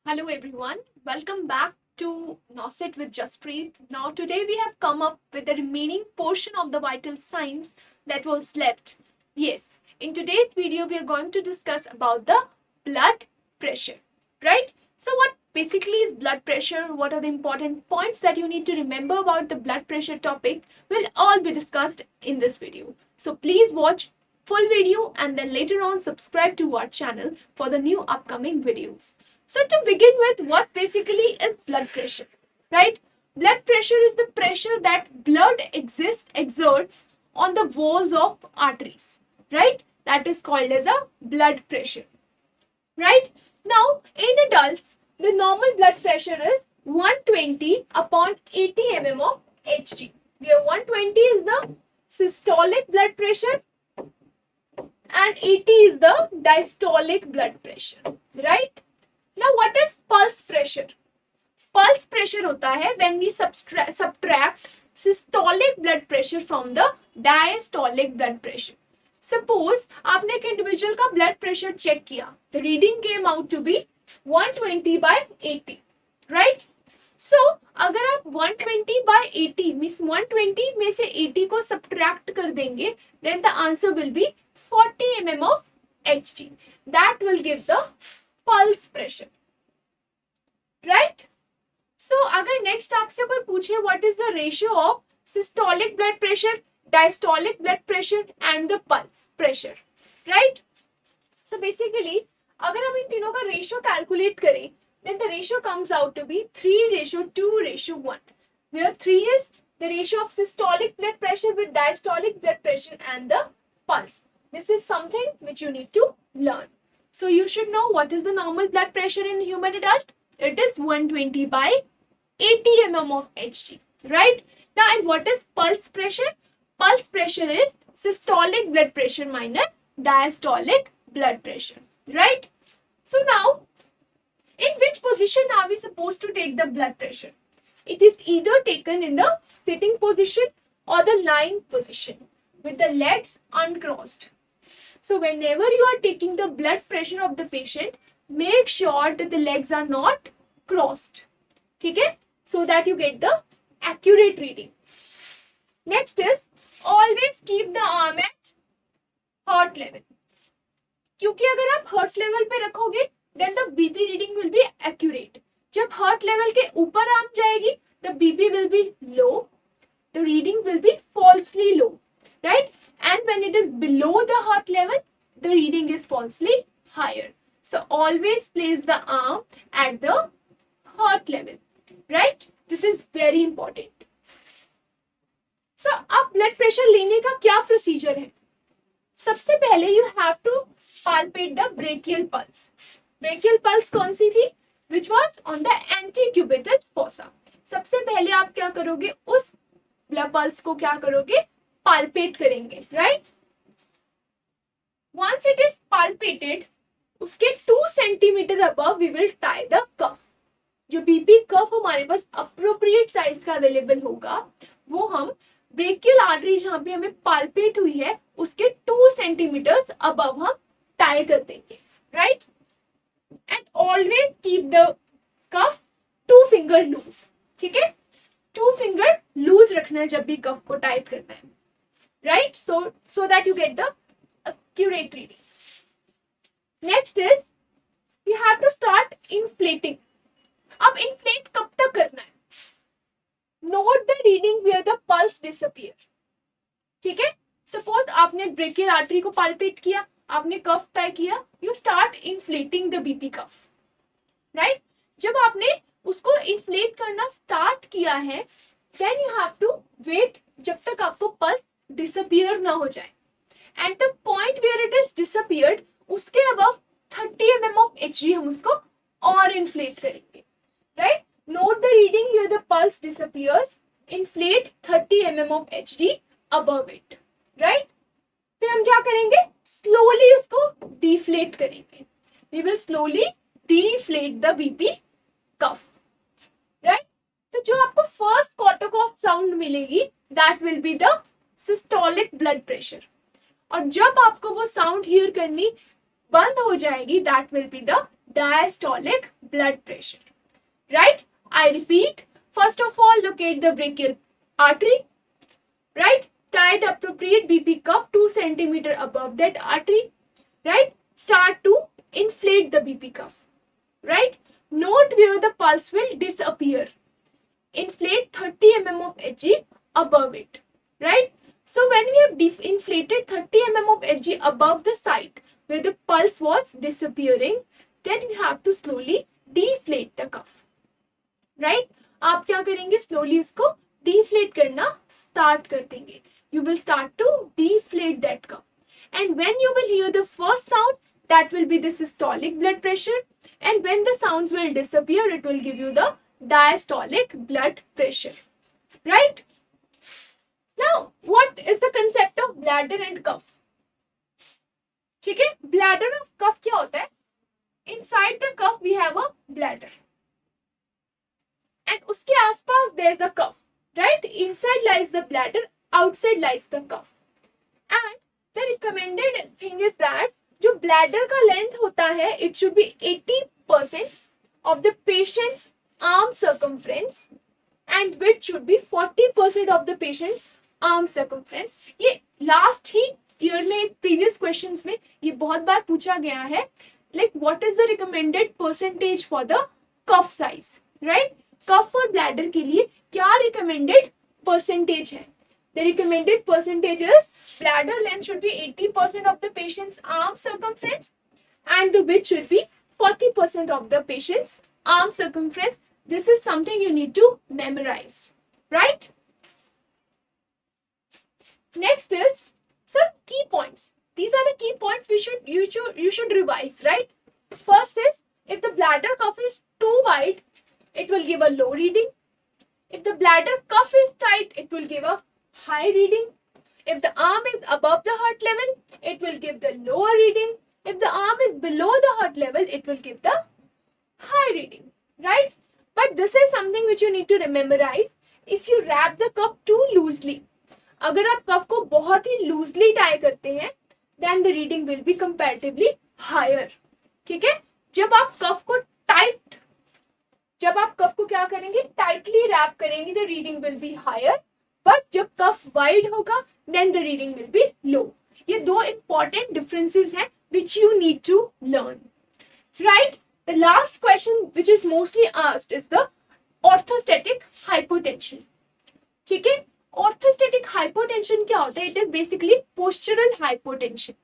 Hello everyone, welcome back to Nosset with Jaspreet. Now today we have come up with the remaining portion of the vital signs that was left. Yes, in today's video we are going to discuss about the blood pressure, right? So what basically is blood pressure? What are the important points that you need to remember about the blood pressure topic will all be discussed in this video. So please watch full video and then later on subscribe to our channel for the new upcoming videos. So to begin with, what basically is blood pressure, right? Blood pressure is the pressure that blood exerts on the walls of arteries, right? That is called as a blood pressure, right? Now, in adults, the normal blood pressure is 120 upon 80 mm of Hg, where 120 is the systolic blood pressure and 80 is the diastolic blood pressure, right? Now, what is pulse pressure? Pulse pressure होता है when we subtract systolic blood pressure from the diastolic blood pressure. Suppose आपने एक individual का blood pressure check किया, the reading came out to be 120 by 80, right? So अगर आप 120 by 80 means 120 में से 80 को subtract कर देंगे, then the answer will be 40 mm of Hg. That will give the pulse pressure, right? So अगर next आपसे कोई पूछे what is the ratio of systolic blood pressure, diastolic blood pressure and the pulse pressure, right? So basically अगर हम इन तीनों का ratio calculate करें, then the ratio comes out to be 3:2:1, where 3 is the ratio of systolic blood pressure with diastolic blood pressure and the pulse. This is something which you need to learn. So you should know what is the normal blood pressure in human adult. It is 120 by 80 mm of Hg, right? Now, and what is pulse pressure? Pulse pressure is systolic blood pressure minus diastolic blood pressure, right? So now, in which position are we supposed to take the blood pressure? It is either taken in the sitting position or the lying position with the legs uncrossed. So whenever you are taking the blood pressure of the patient, make sure that the legs are not crossed, okay? So that you get the accurate reading. Next is always keep the arm at heart level. क्योंकि अगर आप heart level पे रखोगे, then the BP reading will be accurate. जब heart level के ऊपर arm जाएगी, the BP will be low, the reading will be falsely low, right? And when it is below the heart level, the reading is falsely higher. So always place the arm at the heart level, right? This is very important. So अब blood pressure लेने का क्या procedure है? सबसे पहले you have to palpate the brachial pulse. Brachial pulse कौन सी थी? Which was on the antecubital fossa. सबसे पहले आप क्या करोगे? उस blood pulse को क्या करोगे? Palpate करेंगे, right? Once it is palpated, उसके 2 centimeter above we will tie the cuff. जो बीपी कफ हमारे पास appropriate size का available होगा, वो हम brachial artery जहाँ पे हमें palpate हुई है, उसके 2 centimeters above हम tie कर देंगे, right? And always keep the cuff 2 finger loose, ठीक है? 2 finger loose रखना है जब भी cuff को tight करना है, right? So that you get the accurate reading. Next is you have to start inflating. अब inflate कब तक करना है? Note the reading where the pulse disappear. ठीक है? Suppose आपने brachial artery को palpate किया, आपने cuff tie किया, you start inflating the BP cuff, right? जब आपने उसको inflate करना start किया है, then you have to wait जब तक आपको pulse disappear ना हो जाए. At the point where it is disappeared, उसके above 30 mm of Hg हम उसको और inflate करेंगे, right? Note the reading where the pulse disappears. Inflate 30 mm of Hg above it, right? फिर हम क्या करेंगे? Slowly उसको deflate करेंगे. We will slowly deflate the BP cuff, right? तो जो आपको first quarter of sound मिलेगी, that will be the systolic blood pressure. और जब आपको वो साउंड हियर करनी बंद हो जाएगी, that will be the diastolic blood pressure. Right? I repeat. First of all, locate the brachial artery. Right? Tie the appropriate BP cuff 2 centimeter above that artery. Right? Start to inflate the BP cuff. Right? Note where the pulse will disappear. Inflate 30 mm of Hg above it. Right? So when we have inflated 30 mm of Hg above the site where the pulse was disappearing, then you have to slowly deflate the cuff. Right? आप क्या करेंगे? Slowly उसको deflate करना start कर देंगे. You will start to deflate that cuff. And when you will hear the first sound, that will be the systolic blood pressure. And when the sounds will disappear, it will give you the diastolic blood pressure. Right? Now, what is the concept of bladder and cuff? ठीक है? Bladder of cuff क्या होता है? Inside the cuff we have a bladder. And उसके आसपास there is a cuff. Right? Inside lies the bladder, outside lies the cuff. And the recommended thing is that जो bladder का length होता है, it should be 80% of the patient's arm circumference and width should be 40% of the patient's arm circumference. ये last ही year में previous questions में ये बहुत बार पूछा गया है. Like what is the recommended percentage for the cuff size? Right? Cuff और bladder के लिए क्या recommended percentage है? The recommended percentage is bladder length should be 80% of the patient's arm circumference and the width should be 40% of the patient's arm circumference. This is something you need to memorize, right? Next is some key points. These are the key points you should revise, right? First is if the bladder cuff is too wide, it will give a low reading. If the bladder cuff is tight, it will give a high reading. If the arm is above the heart level, it will give the lower reading. If the arm is below the heart level, it will give the high reading, right? But this is something which you need to memorize. If you wrap the cuff too loosely, अगर आप cuff को बहुत ही loosely tie करते हैं, then the reading will be comparatively higher. ठीक है? जब आप cuff को क्या करेंगे? Tightly wrap करेंगे, the reading will be higher. But जब cuff wide होगा, then the reading will be low. ये दो important differences हैं which you need to learn. Right? The last question which is mostly asked is the orthostatic hypotension. ठीक है? Orthostatic hypotension क्या होता है? It is basically postural hypotension.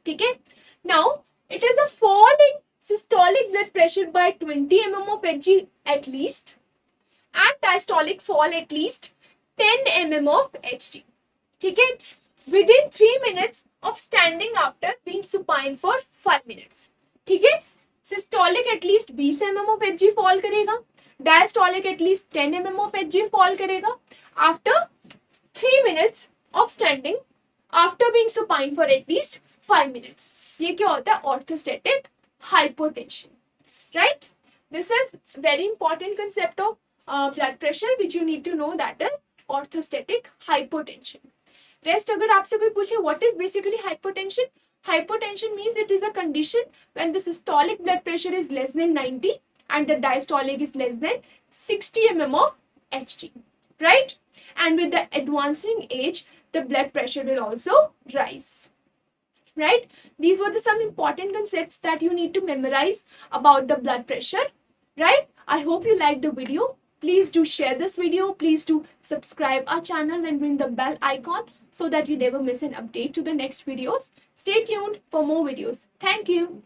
ठीक है? Now, it is a fall in systolic blood pressure by 20 mm of Hg at least and diastolic fall at least 10 mm of Hg. ठीक है? Within 3 minutes of standing after being supine for 5 minutes. ठीक है? Systolic at least 20 mm of Hg fall करेगा. Diastolic at least 10 mm of Hg fall करेगा. After 3 minutes of standing after being supine for at least 5 minutes. ये क्या होता है? Orthostatic hypotension. Right? This is very important concept of blood pressure which you need to know, that is orthostatic hypotension. Rest अगर आपसे कोई पूछे what is basically hypotension? Hypotension means it is a condition when the systolic blood pressure is less than 90 and the diastolic is less than 60 mm of Hg. Right? And with the advancing age, the blood pressure will also rise. Right? These were some important concepts that you need to memorize about the blood pressure. Right? I hope you liked the video. Please do share this video. Please do subscribe our channel and ring the bell icon so that you never miss an update to the next videos. Stay tuned for more videos. Thank you.